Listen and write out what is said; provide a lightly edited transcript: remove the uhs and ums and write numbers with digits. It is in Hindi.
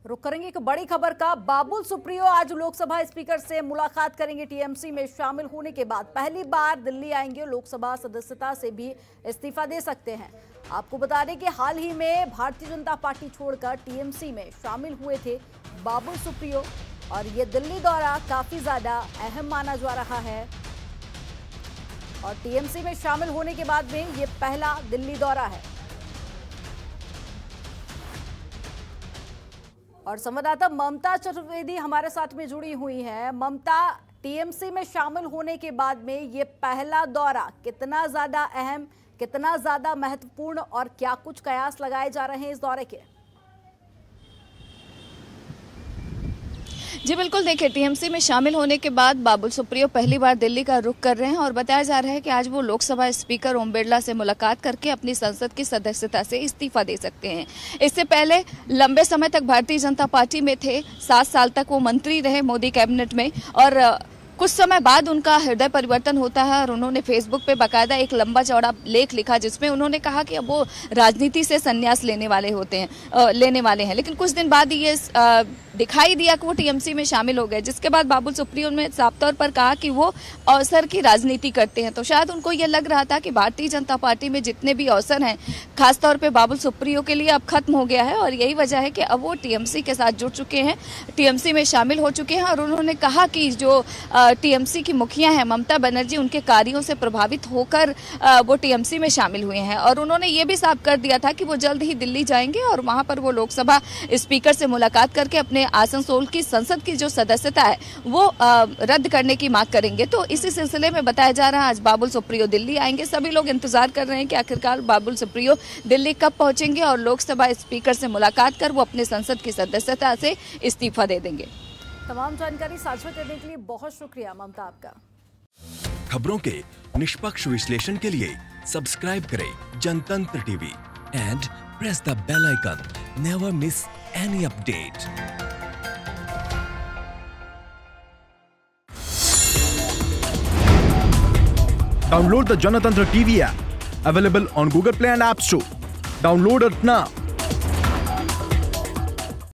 रुक करेंगे एक बड़ी खबर का। बाबुल सुप्रियो आज लोकसभा स्पीकर से मुलाकात करेंगे। टीएमसी में शामिल होने के बाद पहली बार दिल्ली आएंगे। लोकसभा सदस्यता से भी इस्तीफा दे सकते हैं। आपको बता दें कि हाल ही में भारतीय जनता पार्टी छोड़कर टीएमसी में शामिल हुए थे बाबुल सुप्रियो, और ये दिल्ली दौरा काफी ज्यादा अहम माना जा रहा है। और टीएमसी में शामिल होने के बाद में ये पहला दिल्ली दौरा है। और संवाददाता ममता चतुर्वेदी हमारे साथ में जुड़ी हुई है। ममता, टीएमसी में शामिल होने के बाद में ये पहला दौरा कितना ज्यादा अहम, कितना ज्यादा महत्वपूर्ण और क्या कुछ कयास लगाए जा रहे हैं इस दौरे के? जी बिल्कुल, देखिए टीएमसी में शामिल होने के बाद बाबुल सुप्रियो पहली बार दिल्ली का रुख कर रहे हैं और बताया जा रहा है कि आज वो लोकसभा स्पीकर ओम बिरला से मुलाकात करके अपनी संसद की सदस्यता से इस्तीफा दे सकते हैं। इससे पहले लंबे समय तक भारतीय जनता पार्टी में थे, 7 साल तक वो मंत्री रहे मोदी कैबिनेट में, और कुछ समय बाद उनका हृदय परिवर्तन होता है और उन्होंने फेसबुक पे बाकायदा एक लंबा चौड़ा लेख लिखा जिसमें उन्होंने कहा कि अब वो राजनीति से संन्यास लेने वाले हैं। लेकिन कुछ दिन बाद ये दिखाई दिया कि वो टीएमसी में शामिल हो गए, जिसके बाद बाबुल सुप्रियो ने साफ तौर पर कहा कि वो अवसर की राजनीति करते हैं। तो शायद उनको ये लग रहा था कि भारतीय जनता पार्टी में जितने भी अवसर हैं खासतौर पे बाबुल सुप्रियो के लिए अब खत्म हो गया है, और यही वजह है कि अब वो टीएमसी के साथ जुड़ चुके हैं, टीएमसी में शामिल हो चुके हैं। और उन्होंने कहा कि जो टीएमसी की मुखिया हैं ममता बनर्जी, उनके कार्यों से प्रभावित होकर वो टीएमसी में शामिल हुए हैं। और उन्होंने ये भी साफ कर दिया था कि वो जल्द ही दिल्ली जाएंगे और वहां पर वो लोकसभा स्पीकर से मुलाकात करके अपने आसनसोल की संसद की जो सदस्यता है वो रद्द करने की मांग करेंगे। तो इसी सिलसिले में बताया जा रहा है आज बाबुल सुप्रियो दिल्ली आएंगे। सभी लोग इंतजार कर रहे हैं कि आखिरकार बाबुल सुप्रियो दिल्ली कब पहुंचेंगे और लोकसभा स्पीकर से मुलाकात कर वो अपने संसद की सदस्यता से इस्तीफा दे देंगे। तमाम जानकारी साझा करने के लिए बहुत शुक्रिया ममता आपका। खबरों के निष्पक्ष विश्लेषण के लिए सब्सक्राइब करें Janatantra TV and press the bell icon. Never miss any update. Download the Janatantra TV app, available on Google Play and App Store. Download it now.